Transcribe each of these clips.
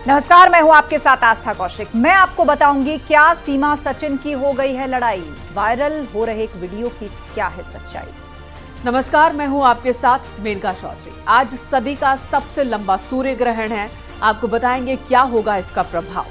नमस्कार, मैं हूं आपके साथ आस्था कौशिक। मैं आपको बताऊंगी क्या सीमा सचिन की हो गई है लड़ाई। वायरल हो रहे एक वीडियो की क्या है सच्चाई। नमस्कार, मैं हूं आपके साथ मेनका चौधरी। आज सदी का सबसे लंबा सूर्य ग्रहण है। आपको बताएंगे क्या होगा इसका प्रभाव।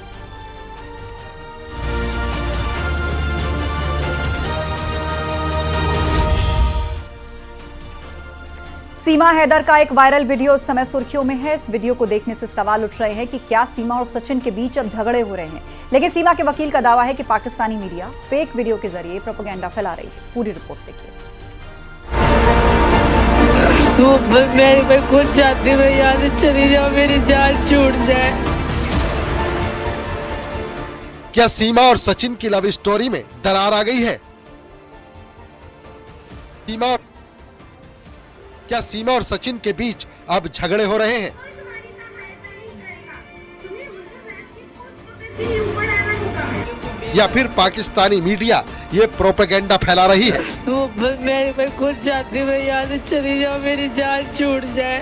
सीमा हैदर का एक वायरल वीडियो इस समय सुर्खियों में है। इस वीडियो को देखने से सवाल उठ रहे हैं कि क्या सीमा और सचिन के बीच अब झगड़े हो रहे हैं। लेकिन सीमा के वकील का दावा है कि पाकिस्तानी मीडिया फेक वीडियो के जरिए प्रोपेगेंडा फैला रही है। पूरी रिपोर्ट देखिए। मैं खुद चाहती हूँ यहाँ से चली जाओ, मेरी जान छूट जाए। क्या सीमा और सचिन की लव स्टोरी में दरार आ गई है? क्या सीमा और सचिन के बीच अब झगड़े हो रहे हैं? या फिर पाकिस्तानी मीडिया ये प्रोपेगेंडा फैला रही है? मैं खुद चाहती हूँ यहाँ से चली जाओ, मेरी जान छूट जाए।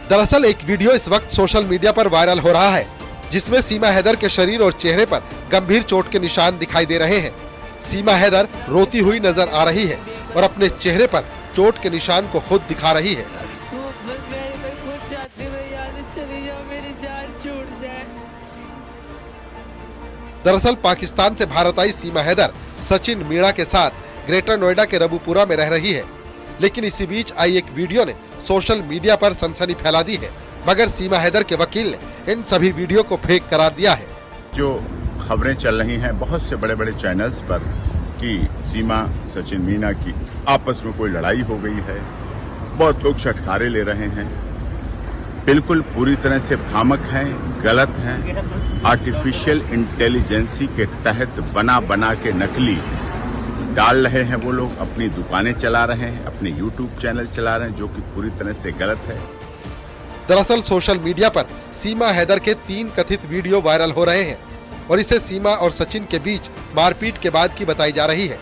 दरअसल एक वीडियो इस वक्त सोशल मीडिया पर वायरल हो रहा है, जिसमें सीमा हैदर के शरीर और चेहरे पर गंभीर चोट के निशान दिखाई दे रहे हैं। सीमा हैदर रोती हुई नजर आ रही है और अपने चेहरे पर चोट के निशान को खुद दिखा रही है। दरअसल पाकिस्तान से भारत आई सीमा हैदर सचिन मीणा के साथ ग्रेटर नोएडा के रबुपुरा में रह रही है। लेकिन इसी बीच आई एक वीडियो ने सोशल मीडिया पर सनसनी फैला दी है। मगर सीमा हैदर के वकील ने इन सभी वीडियो को फेक करार दिया है। जो खबरें चल रही हैं बहुत से बड़े बड़े चैनल्स पर कि सीमा सचिन मीणा की आपस में कोई लड़ाई हो गई है, बहुत लोग छटकारे ले रहे हैं, बिल्कुल पूरी तरह से भ्रामक हैं, गलत हैं। आर्टिफिशियल इंटेलिजेंसी के तहत बना के नकली डाल रहे हैं। वो लोग अपनी दुकानें चला रहे हैं, अपने यूट्यूब चैनल चला रहे हैं, जो कि पूरी तरह से गलत है। दरअसल सोशल मीडिया पर सीमा हैदर के 3 कथित वीडियो वायरल हो रहे हैं और इसे सीमा और सचिन के बीच मारपीट के बाद की बताई जा रही है।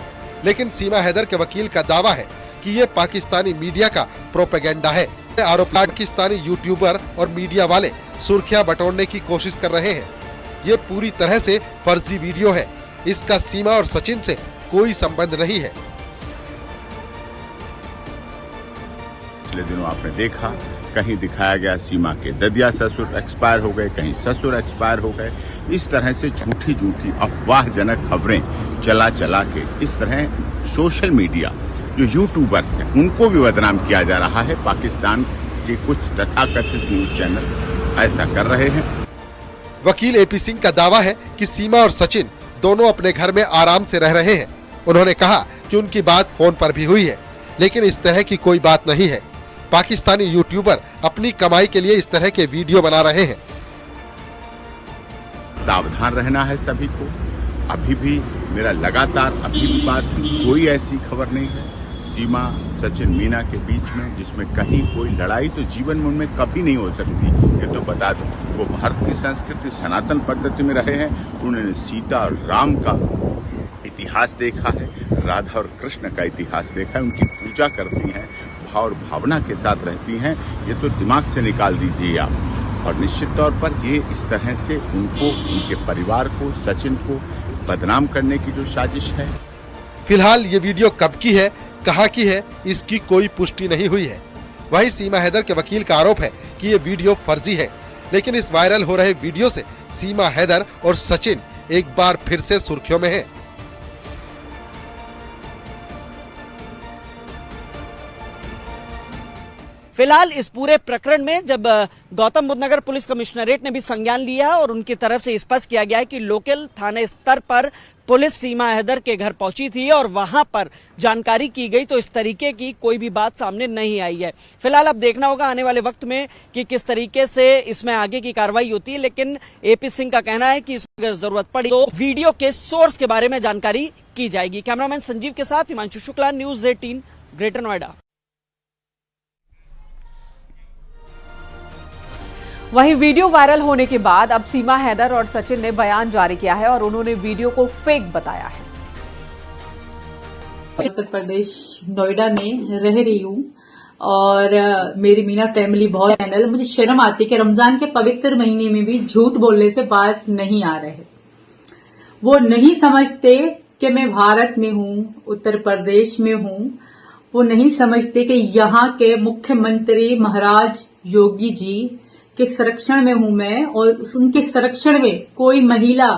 लेकिन सीमा हैदर के वकील का दावा है कि ये पाकिस्तानी मीडिया का प्रोपेगेंडा है। आरोप पाकिस्तानी यूट्यूबर और मीडिया वाले सुर्खियां बटोरने की कोशिश कर रहे हैं। ये पूरी तरह से फर्जी वीडियो है। इसका सीमा और सचिन से कोई संबंध नहीं है। पिछले दिनों आपने देखा कहीं दिखाया गया सीमा के ददिया ससुर एक्सपायर हो गए, कहीं ससुर एक्सपायर हो गए। इस तरह से झूठी अफवाहजनक खबरें चला के इस तरह सोशल मीडिया जो यूट्यूबर्स हैं उनको भी बदनाम किया जा रहा है। पाकिस्तान के कुछ तथाकथित न्यूज चैनल ऐसा कर रहे हैं। वकील एपी सिंह का दावा है कि सीमा और सचिन दोनों अपने घर में आराम से रह रहे हैं। उन्होंने कहा कि उनकी बात फोन पर भी हुई है, लेकिन इस तरह की कोई बात नहीं है। पाकिस्तानी यूट्यूबर अपनी कमाई के लिए इस तरह के वीडियो बना रहे हैं। सावधान रहना है सभी को। अभी भी मेरा लगातार अभी भी बात कोई ऐसी खबर नहीं है सीमा सचिन मीणा के बीच में जिसमें कहीं कोई लड़ाई तो जीवन में उनमें कभी नहीं हो सकती। ये तो बता दो, वो भारत की संस्कृति सनातन पद्धति में रहे हैं। उन्होंने सीता और राम का इतिहास देखा है, राधा और कृष्ण का इतिहास देखा है। उनकी पूजा करती हैं, भाव और भावना के साथ रहती हैं। ये तो दिमाग से निकाल दीजिए आप। और निश्चित तौर पर ये इस तरह से उनको, उनके परिवार को, सचिन को बदनाम करने की जो साजिश है। फिलहाल ये वीडियो कब की है, कहां की है, इसकी कोई पुष्टि नहीं हुई है। वहीं सीमा हैदर के वकील का आरोप है कि ये वीडियो फर्जी है। लेकिन इस वायरल हो रहे वीडियो से सीमा हैदर और सचिन एक बार फिर से सुर्खियों में हैं। फिलहाल इस पूरे प्रकरण में जब गौतम बुद्ध नगर पुलिस कमिश्नरेट ने भी संज्ञान लिया और उनकी तरफ से स्पष्ट किया गया है कि लोकल थाने स्तर पर पुलिस सीमा हैदर के घर पहुंची थी और वहां पर जानकारी की गई, तो इस तरीके की कोई भी बात सामने नहीं आई है। फिलहाल अब देखना होगा आने वाले वक्त में कि किस तरीके से इसमें आगे की कार्रवाई होती है। लेकिन एपी सिंह का कहना है कि इसमें अगर जरूरत पड़ी तो वीडियो के सोर्स के बारे में जानकारी की जाएगी। कैमरामैन संजीव के साथ हिमांशु शुक्ला, न्यूज 18, ग्रेटर नोएडा। वहीं वीडियो वायरल होने के बाद अब सीमा हैदर और सचिन ने बयान जारी किया है और उन्होंने वीडियो को फेक बताया है। उत्तर प्रदेश नोएडा में रह रही हूँ और मेरी मीना फैमिली बहुत चैनल, मुझे शर्म आती है कि रमजान के पवित्र महीने में भी झूठ बोलने से बात नहीं आ रहे। वो नहीं समझते कि मैं भारत में हूँ, उत्तर प्रदेश में हूँ। वो नहीं समझते कि यहाँ के मुख्यमंत्री महाराज योगी जी के संरक्षण में हूँ मैं, और उनके संरक्षण में कोई महिला,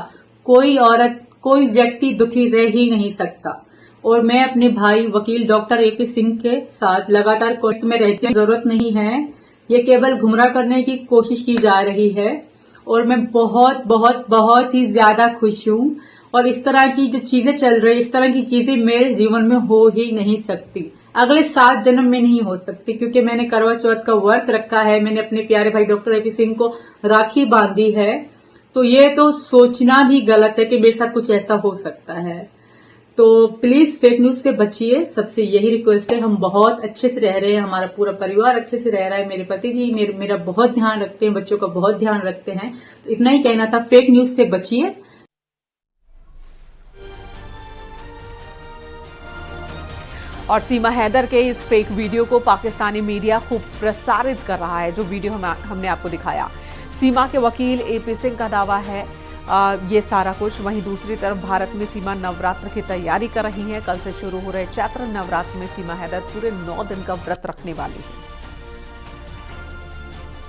कोई औरत, कोई व्यक्ति दुखी रह ही नहीं सकता। और मैं अपने भाई वकील डॉक्टर AP सिंह के साथ लगातार कोर्ट में रहती हूँ। जरूरत नहीं है, ये केवल गुमराह करने की कोशिश की जा रही है। और मैं बहुत बहुत बहुत ही ज्यादा खुश हूँ। और इस तरह की जो चीजें चल रही है, इस तरह की चीजें मेरे जीवन में हो ही नहीं सकती, अगले 7 जन्म में नहीं हो सकती, क्योंकि मैंने करवा चौथ का व्रत रखा है, मैंने अपने प्यारे भाई डॉक्टर AP सिंह को राखी बांधी है। तो ये तो सोचना भी गलत है कि मेरे साथ कुछ ऐसा हो सकता है। तो प्लीज फेक न्यूज से बचिए, सबसे यही रिक्वेस्ट है। हम बहुत अच्छे से रह रहे हैं, हमारा पूरा परिवार अच्छे से रह रहा है। मेरे पति जी मेरा बहुत ध्यान रखते हैं, बच्चों का बहुत ध्यान रखते हैं। तो इतना ही कहना था, फेक न्यूज से बचिए। और सीमा हैदर के इस फेक वीडियो को पाकिस्तानी मीडिया खूब प्रसारित कर रहा है। जो वीडियो हमने आपको दिखाया, सीमा के वकील AP सिंह का दावा है ये सारा कुछ। वहीं दूसरी तरफ भारत में सीमा नवरात्र की तैयारी कर रही है। कल से शुरू हो रहे चैत्र नवरात्र में सीमा हैदर पूरे 9 दिन का व्रत रखने वाली है।